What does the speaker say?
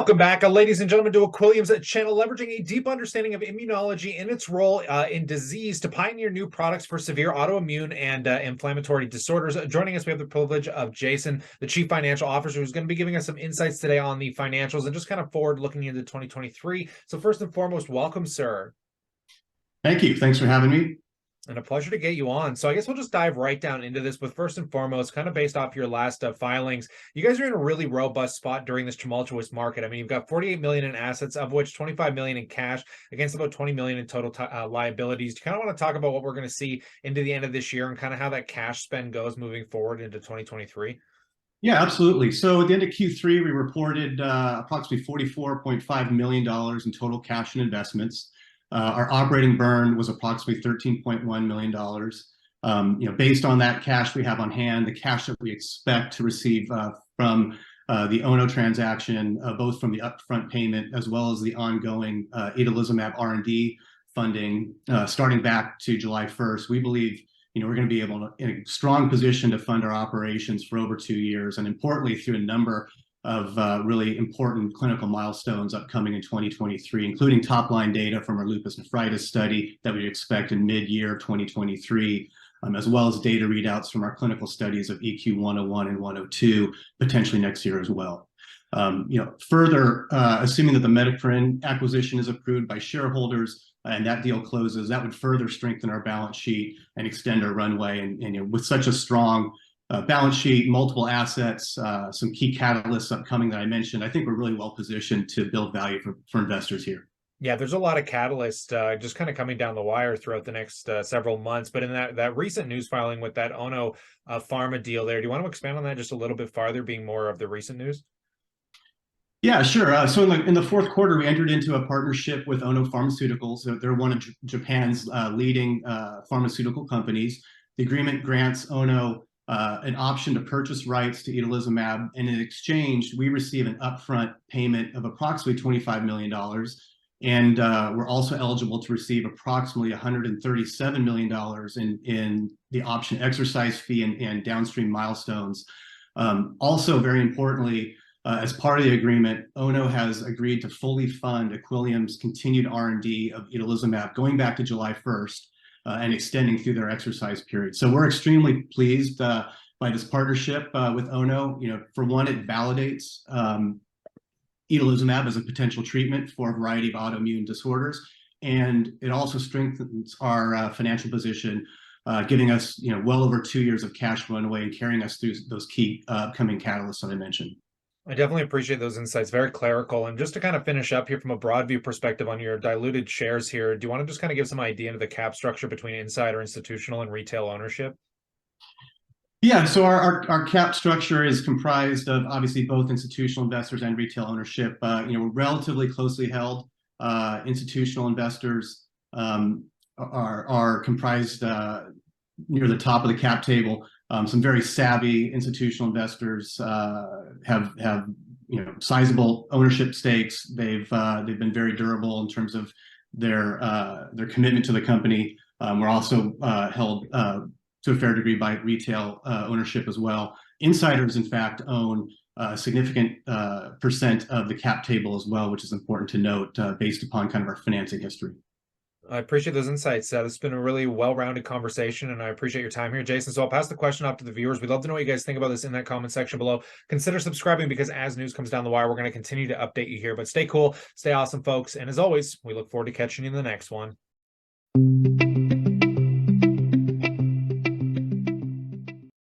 Welcome back, ladies and gentlemen, to Equillium's channel, leveraging a deep understanding of immunology and its role in disease to pioneer new products for severe autoimmune and inflammatory disorders. Joining us, we have the privilege of Jason, the Chief Financial Officer, who's going to be giving us some insights today on the financials and just kind of forward looking into 2023. So first and foremost, welcome, sir. Thank you. Thanks for having me. And a pleasure to get you on. So I guess we'll just dive right down into this with first and foremost, kind of based off your last filings. You guys are in a really robust spot during this tumultuous market. I mean, you've got 48 million in assets, of which 25 million in cash against about 20 million in total liabilities. Do you kind of want to talk about what we're going to see into the end of this year and kind of how that cash spend goes moving forward into 2023? Yeah, absolutely. So at the end of Q3, we reported approximately $44.5 million in total cash and investments. Our operating burn was approximately $13.1 million. Based on that cash we have on hand, the cash that we expect to receive from the Ono transaction, both from the upfront payment as well as the ongoing itolizumab R&D funding, starting back to July 1st, we believe we're going to be in a strong position to fund our operations for over 2 years, and importantly, through a number of really important clinical milestones upcoming in 2023, including top-line data from our lupus nephritis study that we expect in mid-year 2023, as well as data readouts from our clinical studies of EQ101 and 102, potentially next year as well. Further, assuming that the Medicrin acquisition is approved by shareholders and that deal closes, that would further strengthen our balance sheet and extend our runway. And with such a strong balance sheet, multiple assets, some key catalysts upcoming that I mentioned, I think we're really well positioned to build value for investors here. Yeah, there's a lot of catalysts just kind of coming down the wire throughout the next several months. But in that recent news filing with that Ono pharma deal there, do you want to expand on that just a little bit farther, being more of the recent news? Yeah, sure. So in the fourth quarter, we entered into a partnership with Ono Pharmaceuticals. They're one of Japan's leading pharmaceutical companies. The agreement grants Ono an option to purchase rights to itolizumab, and in exchange, we receive an upfront payment of approximately $25 million. And we're also eligible to receive approximately $137 million in the option exercise fee and downstream milestones. Also, very importantly, as part of the agreement, Ono has agreed to fully fund Equillium's continued R&D of itolizumab going back to July 1st and extending through their exercise period. So we're extremely pleased by this partnership with Ono. For one, it validates itolizumab as a potential treatment for a variety of autoimmune disorders, and it also strengthens our financial position, giving us well over 2 years of cash runway and carrying us through those key upcoming catalysts that I mentioned. I definitely appreciate those insights. Very clerical. And just to kind of finish up here from a broad view perspective on your diluted shares here, do you want to just kind of give some idea into the cap structure between insider, institutional, and retail ownership? Yeah, so our cap structure is comprised of obviously both institutional investors and retail ownership. We're relatively closely held. Institutional investors are comprised near the top of the cap table. Some very savvy institutional investors have sizable ownership stakes. They've been very durable in terms of their commitment to the company. We're also held to a fair degree by retail ownership as well. Insiders, in fact, own a significant percent of the cap table as well, which is important to note based upon kind of our financing history. I appreciate those insights. This has been a really well-rounded conversation, and I appreciate your time here, Jason. So I'll pass the question off to the viewers. We'd love to know what you guys think about this in that comment section below. Consider subscribing, because as news comes down the wire, we're going to continue to update you here. But stay cool, stay awesome, folks. And as always, we look forward to catching you in the next one.